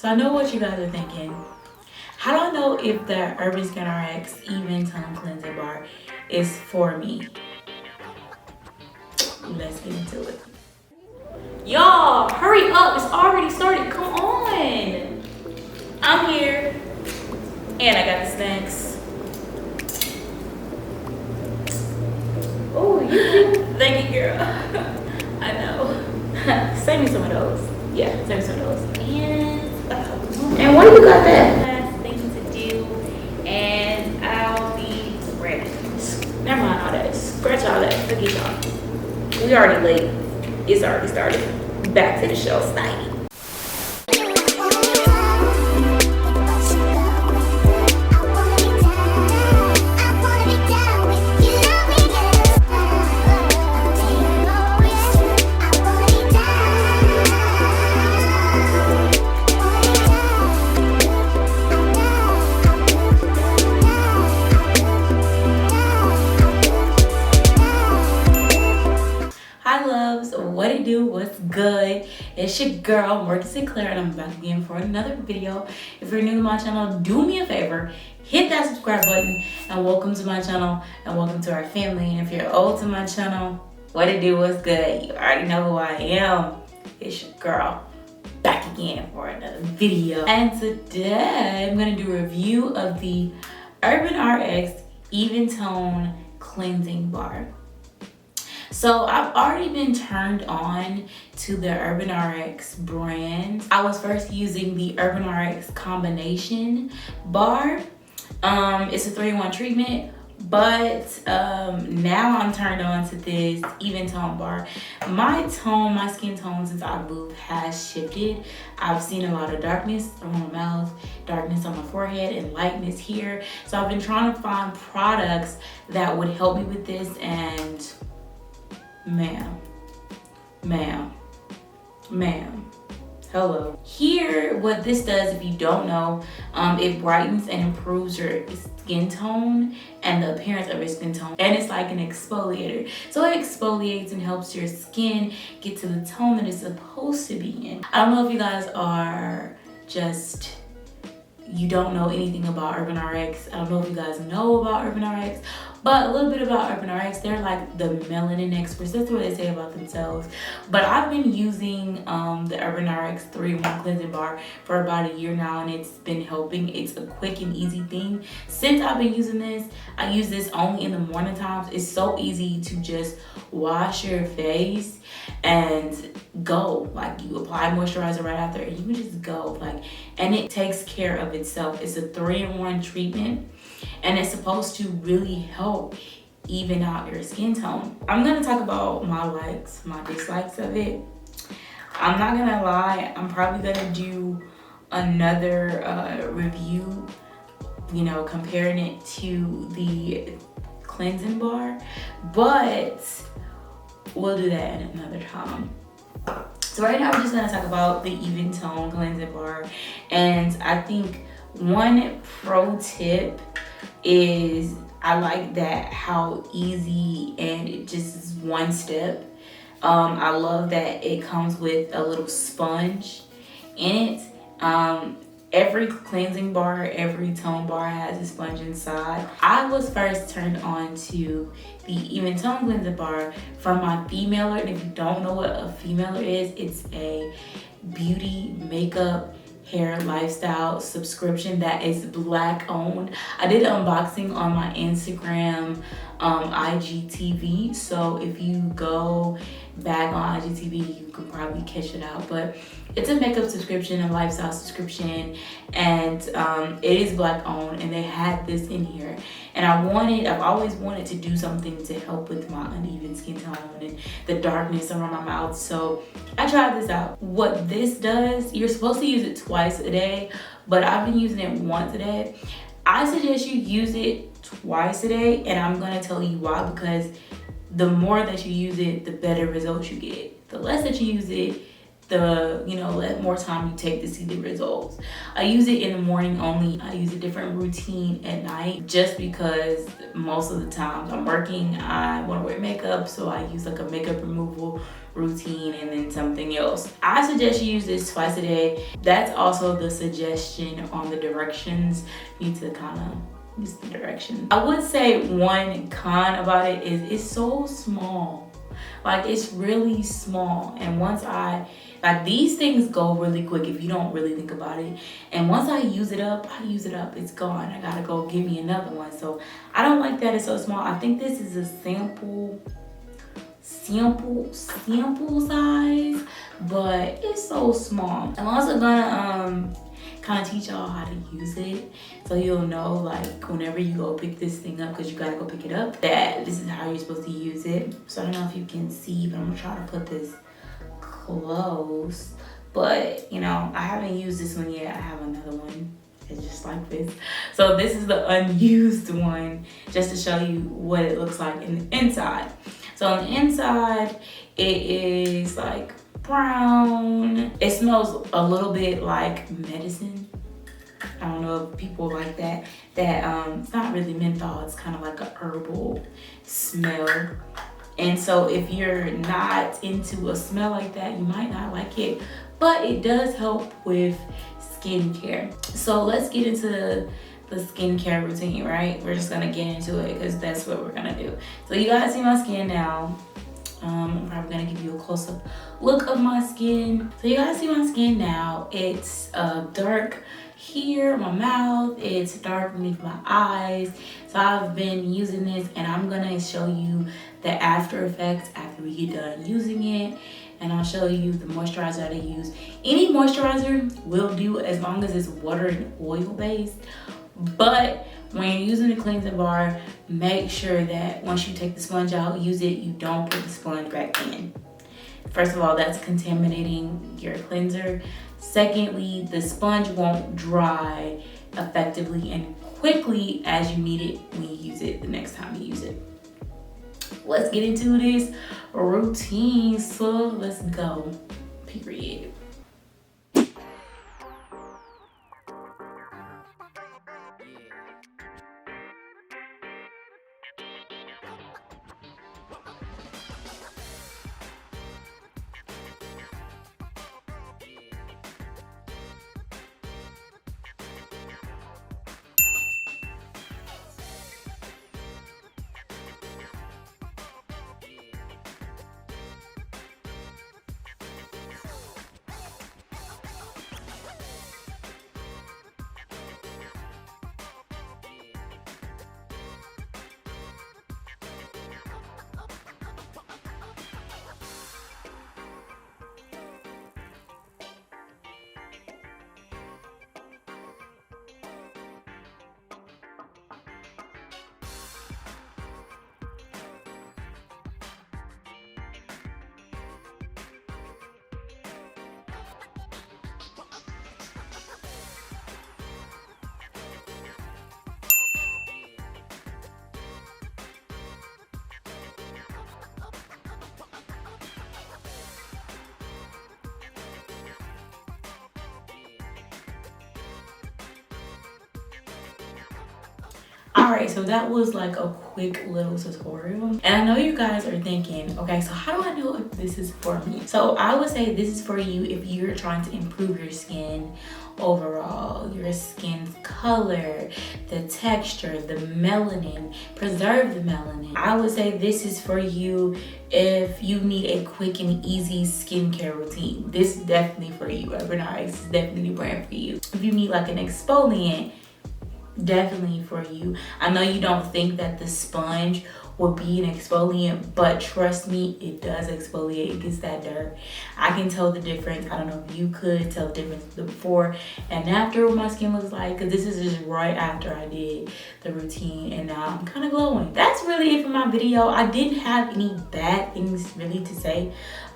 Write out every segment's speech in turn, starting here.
So I know what you guys are thinking. How do I know if the Urban Skin RX Even Tone Cleansing Bar is for me? Let's get into it. Y'all, hurry up. It's already started. Come on. I'm here. And I got the snacks. Oh, you cute. Thank you, girl. I know. Send me some of those. Yeah, send me some of those. And what do you got there? Last thing to do, and I'll be ready. Never mind all that. Scratch all that. Forget y'all. We already late. It's already started. Back to the show, Snidey. What it do? What's good? It's your girl Morgan Sinclaire, and I'm back again for another video. If you're new to my channel, do me a favor, hit that subscribe button, and welcome to my channel and welcome to our family. And if you're old to my channel, what it do? What's good? You already know who I am. It's your girl back again for another video. And today I'm gonna do a review of the Urban RX Even Tone Cleansing Bar. So I've already been turned on to the Urban RX brand. I was first using the Urban RX combination bar. It's a 3-in-1 treatment, but now I'm turned on to this Even Tone bar. My skin tone since I moved has shifted. I've seen a lot of darkness around my mouth, darkness on my forehead, and lightness here. So I've been trying to find products that would help me with this, and ma'am, hello. Here, what this does, if you don't know, it brightens and improves your skin tone and the appearance of your skin tone, and it's like an exfoliator. So it exfoliates and helps your skin get to the tone that it's supposed to be in. I don't know if you guys are just, you don't know anything about Urban RX. I don't know if you guys know about Urban RX, but a little bit about Urban RX. They're like the melanin experts. That's what they say about themselves. But I've been using the Urban RX 3-in-1 cleansing bar for about a year now, and it's been helping. It's a quick and easy thing. Since I've been using this, I use this only in the morning times. It's so easy to just wash your face and go. Like, you apply moisturizer right after and you can just go. Like, and it takes care of itself. It's a 3-in-1 treatment, and it's supposed to really help even out your skin tone. I'm gonna talk about my likes, my dislikes of it. I'm not gonna lie, I'm probably gonna do another review, you know, comparing it to the cleansing bar, but we'll do that at another time. So right now I'm just gonna talk about the Even Tone Cleansing Bar, and I think one pro tip is I like that how easy and it just is one step. I love that it comes with a little sponge in it. Every cleansing bar, every tone bar has a sponge inside. I was first turned on to the Even Tone Cleansing Bar from my Femaler, and if you don't know what a Femaler is, it's a beauty, makeup, hair, lifestyle subscription that is Black owned. I did an unboxing on my Instagram IGTV, so if you go back on IGTV, you can probably catch it out. But it's a makeup subscription, a lifestyle subscription, and it is Black owned, and they had this in here. And I've always wanted to do something to help with my uneven skin tone and the darkness around my mouth. So I tried this out. What this does, you're supposed to use it twice a day, but I've been using it once a day. I suggest you use it twice a day, and I'm gonna tell you why. Because the more that you use it, the better results you get. The less that you use it, let more time you take to see the results. I use it in the morning only. I use a different routine at night just because most of the times I'm working, I want to wear makeup, so I use like a makeup removal routine and then something else. I suggest you use this twice a day. That's also the suggestion on the directions. You need to kind of use the directions. I would say one con about it is it's so small. Like, it's really small, and once these things go really quick if you don't really think about it. And once I use it up, it's gone. I gotta go give me another one. So I don't like that it's so small. I think this is a sample size, but it's so small. I'm also gonna kind of teach y'all how to use it, so you'll know, like, whenever you go pick this thing up, because you gotta go pick it up, that this is how you're supposed to use it. So I don't know if you can see, but I'm gonna try to put this close. But I haven't used this one yet. I have another one. It's just like this. So this is the unused one, just to show you what it looks like in the inside. So on the inside, it is like brown. It smells a little bit like medicine. I don't know if people like that. It's not really menthol, it's kind of like a herbal smell. And so if you're not into a smell like that, you might not like it, but it does help with skincare. So let's get into the skincare routine, right? We're just gonna get into it because that's what we're gonna do. So you guys see my skin now. I'm probably gonna give you a close-up look of my skin. So you guys see my skin now. It's dark here, my mouth. It's dark beneath my eyes. So I've been using this, and I'm gonna show you the after effects after we get done using it. And I'll show you the moisturizer that I use. Any moisturizer will do as long as it's water and oil based. But when you're using the cleansing bar, make sure that once you take the sponge out, use it, you don't put the sponge back in. First of all, that's contaminating your cleanser. Secondly, the sponge won't dry effectively and quickly as you need it when you use it the next time you use it. Let's get into this routine. So let's go. Period. Alright, so that was like a quick little tutorial. And I know you guys are thinking, okay, so how do I know if this is for me? So I would say this is for you if you're trying to improve your skin overall, your skin's color, the texture, the melanin, preserve the melanin. I would say this is for you if you need a quick and easy skincare routine. This is definitely for you. Evernice is definitely the brand for you. If you need like an exfoliant, definitely for you. I know you don't think that the sponge will be an exfoliant, but trust me, it does exfoliate. It gets that dirt. I can tell the difference. I don't know if you could tell the difference before and after what my skin looks like, because this is just right after I did the routine, and now I'm kind of glowing. That's really it for my video. I didn't have any bad things really to say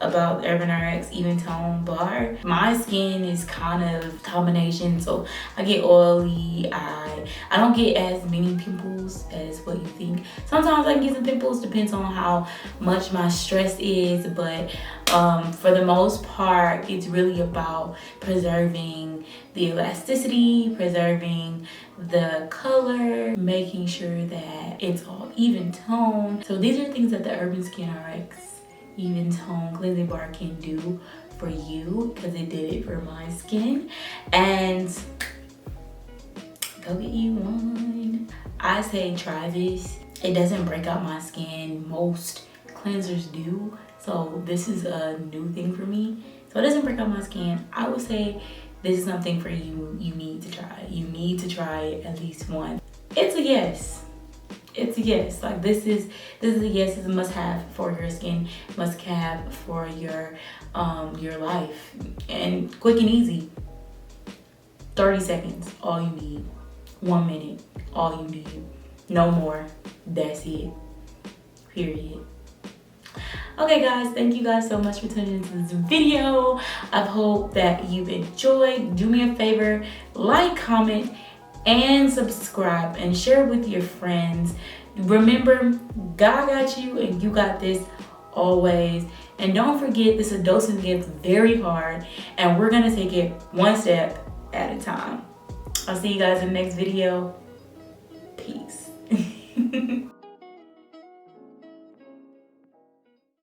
about the Urban RX Even Tone Bar. My skin is kind of combination, so I get oily. I don't get as many pimples as what you think. Sometimes I can get some pimples, depends on how much my stress is, but for the most part, it's really about preserving the elasticity, preserving the color, making sure that it's all even tone. So these are things that the Urban Skin RX Even Tone Cleansing Bar can do for you, because it did it for my skin. And go get you one. I say try this. It doesn't break out my skin. Most cleansers do. So this is a new thing for me. So it doesn't break out my skin. I would say this is something for you. You need to try. You need to try it at least once. It's a yes. It's a yes. Like this is a yes. It's a must-have for your skin, must-have for your life, and quick and easy. 30 seconds, all you need. 1 minute, all you need. No more. That's it. Period. Okay guys, thank you guys so much for tuning into this video. I hope that you enjoyed. Do me a favor, like, comment, and subscribe, and share with your friends. Remember, God got you and you got this always. And don't forget, this adulting gets very hard, and we're gonna take it one step at a time. I'll see you guys in the next video. Peace.